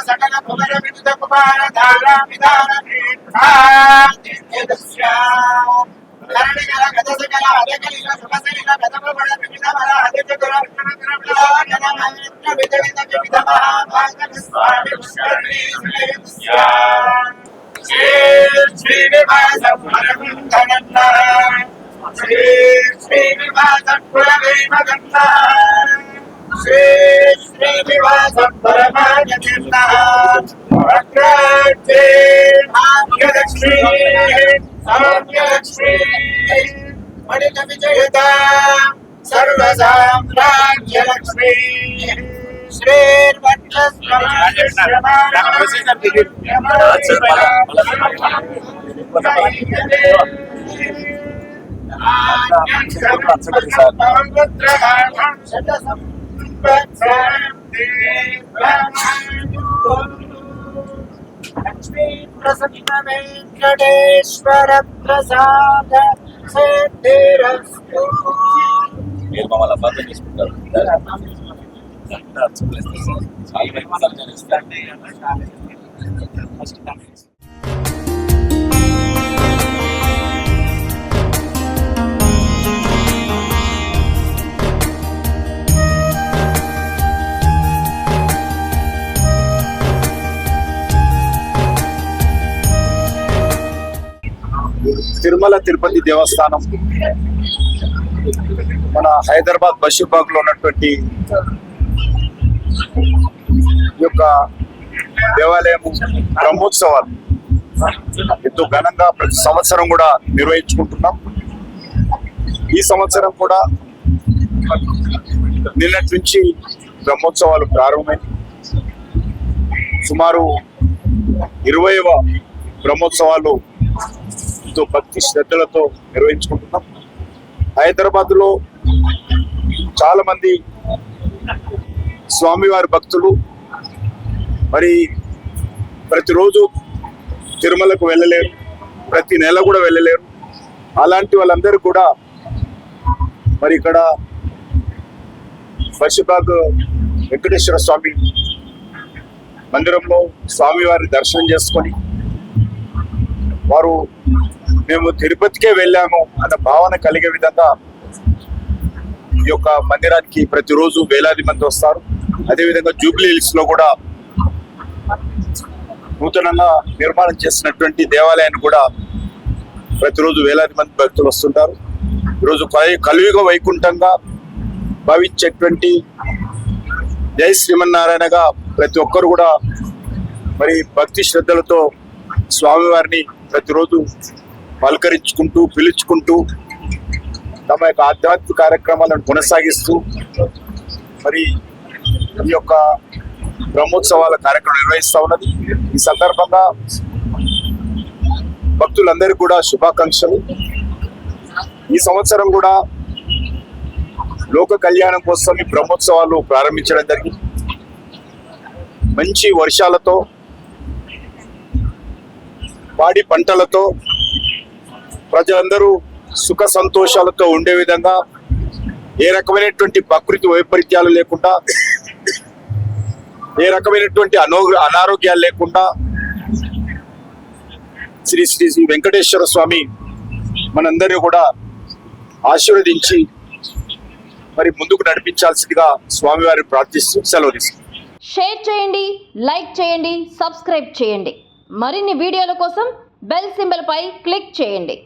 सकल कुमार विद्युत कुमार धारा विधान करणिकला गतसकला अधकलिला सुखसलिला गतमबळ विविधमल आदित्यकुल विष्णुविद विद विविध महाभागं स्वामी पुष्करणी श्रीया श्रीनिवासं परमगणना श्रीनिवासं कुलदैवगणना श्रीनिवासं परमागणना वक्रते भाग्यलक्ष्मी साम्यलक्ष्मी मणित विजयता सर्वसाम्राज्यलक्ष्मी लक्ष्मी प्रसन्न वेंकटेश्वर प्रसाद सिद्धिरस्तु మీరు మమ్మల్ని అర్థం చేసుకుంటారు తిరుమల తిరుపతి దేవస్థానం మన హైదరాబాద్ బషీర్బాగ్ లో ఉన్నటువంటి ఈ యొక్క దేవాలయం బ్రహ్మోత్సవాలు ఎంతో ఘనంగా ప్రతి సంవత్సరం కూడా నిర్వహించుకుంటున్నాం. ఈ సంవత్సరం కూడా నిన్నటి నుంచి బ్రహ్మోత్సవాలు ప్రారంభమై సుమారు 20వ బ్రహ్మోత్సవాలు ఎంతో భక్తి శ్రద్ధలతో నిర్వహించుకుంటున్నాం. హైదరాబాద్ లో చాలా మంది స్వామివారి భక్తులు మరి ప్రతిరోజు తిరుమలకు వెళ్ళలేరు, ప్రతి నెల కూడా వెళ్ళలేరు. అలాంటి వాళ్ళందరూ కూడా మరి ఇక్కడ బషీర్బాగ్ వెంకటేశ్వర స్వామి మందిరంలో స్వామివారి దర్శనం చేసుకొని వారు మేము తిరుపతికే వెళ్ళాము అన్న భావన కలిగే విధంగా ఈ యొక్క మందిరానికి ప్రతిరోజు వేలాది మంది వస్తారు. అదేవిధంగా జూబ్లీ హిల్స్ లో కూడా నూతనంగా నిర్మాణం చేసినటువంటి దేవాలయాన్ని కూడా ప్రతిరోజు వేలాది మంది భక్తులు వస్తుంటారు. ఈరోజు కలియుగ వైకుంఠంగా భావించేటువంటి జై శ్రీమన్నారాయణగా ప్రతి ఒక్కరు కూడా మరి భక్తి శ్రద్ధలతో స్వామివారిని ప్రతిరోజు పలకరించుకుంటూ పిలుచుకుంటూ తమ యొక్క ఆధ్యాత్మిక కార్యక్రమాలను కొనసాగిస్తూ మరి ఈ యొక్క బ్రహ్మోత్సవాల కార్యక్రమం నిర్వహిస్తూ ఉన్నది. ఈ సందర్భంగా భక్తులందరికీ కూడా శుభాకాంక్షలు. ఈ సంవత్సరం కూడా లోక కళ్యాణం కోసం ఈ బ్రహ్మోత్సవాలు ప్రారంభించడం జరిగింది. మంచి వర్షాలతో పాడి పంటలతో ప్రజలందరూ సుఖ సంతోషాలతో ఉండే విధంగా ఏ రకమైనటువంటి ప్రకృతి వైపరీత్యాలు లేకుండా ఏ రకమైనటువంటి అనారోగ్యాలు లేకుండా శ్రీ శ్రీ శ్రీ వెంకటేశ్వర స్వామి మనందరినీ కూడా ఆశీర్వదించి మరి ముందుకు నడిపించాల్సిందిగా స్వామివారిని ప్రార్థిస్తూ సెలవు తీసుకుంటాం. షేర్ చేయండి, లైక్ చేయండి, సబ్స్క్రైబ్ చేయండి. మరిన్ని వీడియోల కోసం బెల్ సింబల్ పై క్లిక్ చేయండి.